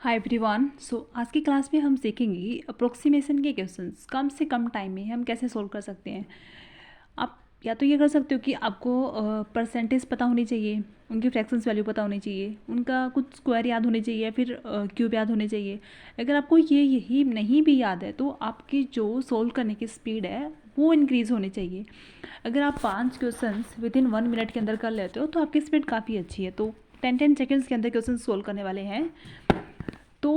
Hi everyone. आज की class में हम सीखेंगे अप्रोक्सीमेशन के क्वेश्चंस कम से कम टाइम में हम कैसे सोल्व कर सकते हैं। आप या तो ये कर सकते हो कि आपको परसेंटेज पता होनी चाहिए, उनकी फ्रैक्शंस वैल्यू पता होनी चाहिए, उनका कुछ स्क्वायर याद होने चाहिए या फिर क्यूब याद होने चाहिए। अगर आपको यही नहीं भी याद है तो आपकी जो सोल्व करने की स्पीड है वो इंक्रीज़ होनी चाहिए। अगर आप 5 क्वेश्चंस विद इन 1 मिनट के अंदर कर लेते हो तो आपकी स्पीड काफ़ी अच्छी है। तो 10 सेकेंड्स के अंदर क्वेश्चन सोल्व करने वाले हैं। तो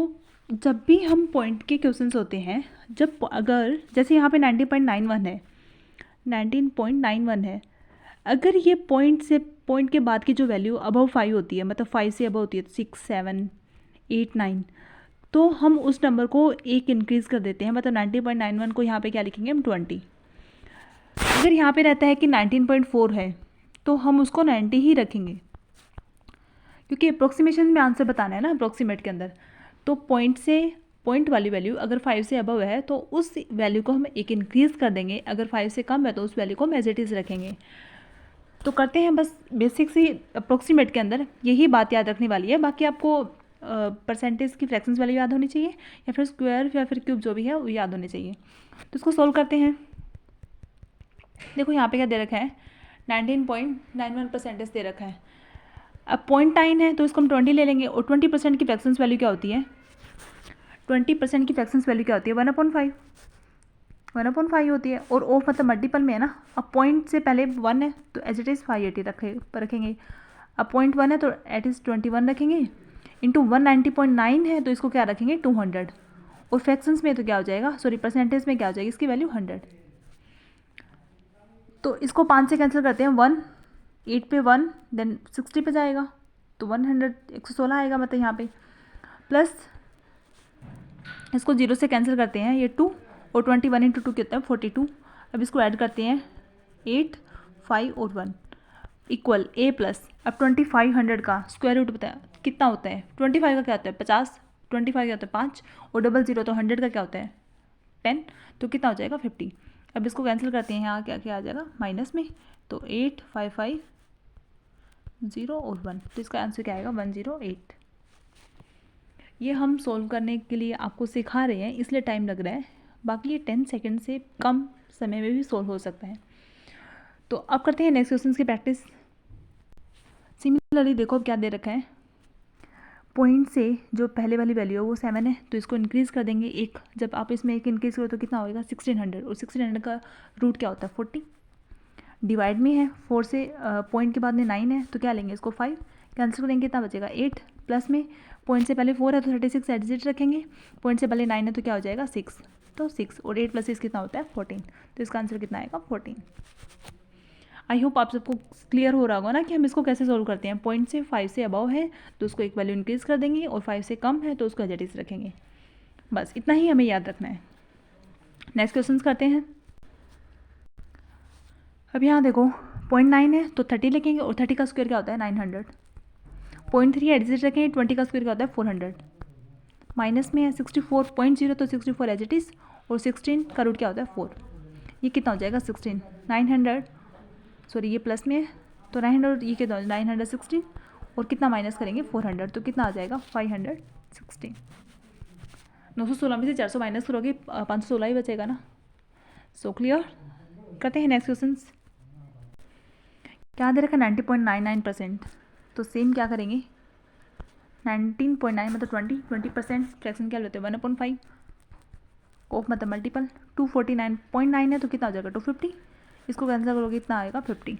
जब भी हम पॉइंट के क्वेश्चंस होते हैं, जब अगर जैसे यहाँ पे 90.91 है, 19.91 है, अगर ये पॉइंट के बाद की जो वैल्यू अबव 5 होती है, मतलब 5 से अबव होती है, 6 7 8 9, तो हम उस नंबर को एक इंक्रीज़ कर देते हैं। मतलब 90.91 को यहाँ पे क्या लिखेंगे हम 20। अगर यहाँ पे रहता है कि 19.4 है तो हम उसको 90 ही रखेंगे, क्योंकि अप्रोक्सीमेशन में आंसर बताना है ना अप्रोक्सीमेट के अंदर। तो पॉइंट वाली वैल्यू अगर 5 से अबव है तो उस वैल्यू को हम एक इंक्रीज़ कर देंगे, अगर 5 से कम है तो उस वैल्यू को हम एज इट इज़ रखेंगे। तो करते हैं, बस बेसिक सी अप्रोक्सीमेट के अंदर यही बात याद रखने वाली है। बाकी आपको परसेंटेज की फ्रैक्शंस वैल्यू याद होनी चाहिए या फिर स्क्वायर या फिर क्यूब जो भी है वो याद होने चाहिए। तो इसको सोल्व करते हैं। देखो यहाँ पे क्या दे रखा है, 19.91 परसेंटेज दे रखा है। अब 0.9 है तो इसको हम 20 ले लेंगे। और 20% की फ्रैक्शंस वैल्यू क्या होती है, 20% की फ्रैक्शंस वैल्यू क्या होती है, 1/5। 1/5 होती है। और ऑफ मतलब मल्टीपल में है ना। अब पॉइंट से पहले 1 है तो एज इट इज़ 580 रखेंगे। अब 0.1 है तो एट इज़ 21 रखेंगे। इंटू 190.9 है तो इसको क्या रखेंगे 200। और फ्रैक्शंस में तो क्या हो जाएगा, सॉरी परसेंटेज में क्या हो जाएगी इसकी वैल्यू 100। तो इसको 5 से कैंसिल करते हैं, 1 8 पे 1 देन 60 पे जाएगा तो 100 116 आएगा, मतलब यहाँ पे प्लस इसको 0 से कैंसिल करते हैं, ये 2 और 21 इंटू 2 कितना है 42। अब इसको ऐड करते हैं 8 5 और 1 इक्वल ए प्लस। अब 2500 का स्क्वायर रूट बताया कितना होता है, 25 का क्या होता है 50, 25 क्या होता है 5 और डबल जीरो तो 100 का क्या होता है 10, तो कितना हो जाएगा 50। अब इसको कैंसिल करते हैं, यहाँ क्या क्या आ जाएगा माइनस में, तो 8 5 5 0 और 1, तो इसका आंसर क्या आएगा 108। ये हम सोल्व करने के लिए आपको सिखा रहे हैं इसलिए टाइम लग रहा है, बाकी ये 10 सेकेंड से कम समय में भी सोल्व हो सकता है। तो अब करते हैं नेक्स्ट क्वेश्चन की प्रैक्टिस। सिमिलरली देखो क्या दे रखा है, पॉइंट से जो पहले वाली वैल्यू है वो 7 है तो इसको इंक्रीज़ कर देंगे एक। जब आप इसमें एक इंक्रीज़ करो तो कितना होएगा 1600। और 1600 का रूट क्या होता है 40। डिवाइड में है 4 से पॉइंट के बाद में 9 है तो क्या लेंगे इसको 5 कैंसिल करेंगे, कितना बचेगा 8। प्लस में पॉइंट से पहले 4 है तो 36 एडिजिट रखेंगे, पॉइंट से पहले 9 है तो क्या हो जाएगा 6, तो 6 और 8 प्लस 6 कितना होता है 14। तो इसका आंसर कितना आएगा 14। आई होप आप सबको क्लियर हो रहा होगा ना कि हम इसको कैसे सोल्व करते हैं। पॉइंट से 5 से अबव है तो उसको एक वैल्यू इंक्रीज़ कर देंगे और 5 से कम है तो उसको एज रखेंगे। बस इतना ही हमें याद रखना है। नेक्स्ट क्वेश्चन करते हैं। अब यहाँ देखो 0.9 है तो 30 लिखेंगे और 30 का स्क्वायर क्या होता है 900। 0.3 एडिजिट रखेंगे, 20 का स्क्वायर क्या होता है 400। माइनस में है 64.0 तो 64 एज इट इज़ और 16 का रूट क्या होता है 4। ये कितना हो जाएगा 16 900, सॉरी ये प्लस में है तो 900, ये कितना 916 और कितना माइनस करेंगे 400 तो कितना आ जाएगा 516। 916 में से 400 माइनस करोगे 516 ही बचेगा ना। So clear. करते हैं नेक्स्ट क्वेश्चन। क्या दे रखा 90.99%, तो सेम क्या करेंगे 19.9 मतलब 20% फ्रैक्शन क्या लेते हैं 1/5 ऑफ मतलब मल्टीपल। 249.9 है तो कितना हो जाएगा 250, इसको कैंसिल करोगे कितना आएगा 50।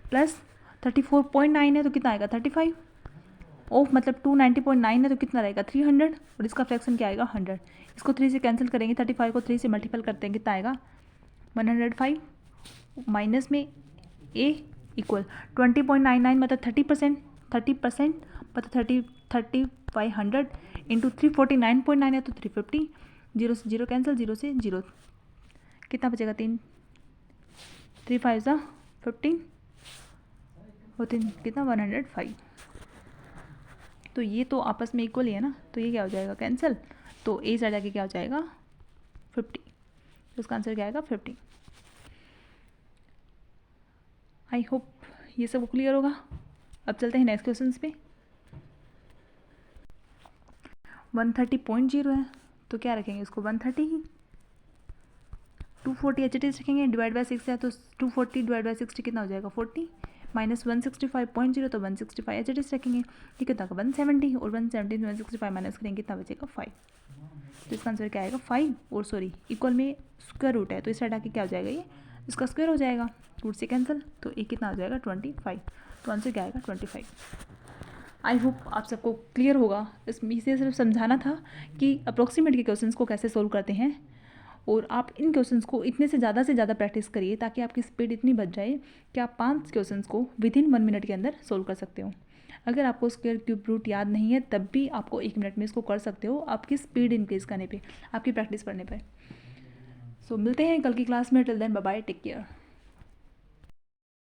प्लस 34.9 है तो कितना आएगा 35 ऑफ मतलब 290.9 है तो कितना रहेगा 300 और इसका फ्रैक्शन क्या आएगा 100। इसको 3 से कैंसिल करेंगे, 35 को 3 से मल्टीपल करते हैं कितना आएगा 105 माइनस में ए इक्वल 20.99 मतलब 30% मतलब 30/100 इंटू 349.9 है तो 350। 0 से 0 कैंसिल, 0 से 0 कितना बचेगा 3 3 5 ज़ा 15 और 3 कितना 105। तो ये तो आपस में इक्वल ही है ना, तो ये क्या हो जाएगा कैंसिल, तो ए साइड आके क्या हो जाएगा 50। तो इसका आंसर क्या आएगा 50। आई होप ये सब क्लियर होगा। अब चलते हैं नेक्स्ट क्वेश्चन पे। 130.0 है तो क्या रखेंगे इसको 130 ही। 240 एच रखेंगे, डिवाइड बाय 6 है तो 240 डिवाइड बाय 60 कितना हो जाएगा 40, माइनस 165.0 तो 165 एच रखेंगे, ये कितना का 170, और 170 में 165 माइनस करेंगे कितना बचेगा 5। तो इसका आंसर क्या आएगा 5, और सॉरी इक्वल में स्क्वायर रूट है तो इस साइड आके क्या हो जाएगा, ये इसका स्क्वायर हो जाएगा, रूट से कैंसिल, तो ये कितना हो जाएगा 25। तो आंसर क्या आएगा 25। आई होप आप सबको क्लियर होगा। इसमें से सिर्फ समझाना था कि अप्रोक्सीमेट के क्वेश्चंस को कैसे सोल्व करते हैं, और आप इन क्वेश्चंस को इतने से ज़्यादा प्रैक्टिस करिए ताकि आपकी स्पीड इतनी बढ़ जाए कि आप 5 क्वेश्चंस को विदिन 1 मिनट के अंदर सोल्व कर सकते हो। अगर आपको स्क्वायर क्यूब रूट याद नहीं है तब भी आपको 1 मिनट में इसको कर सकते हो, आपकी स्पीड इंक्रीज़ करने पे, आपकी प्रैक्टिस करने पर। सो मिलते हैं कल की क्लास में। Till then bye bye, take care.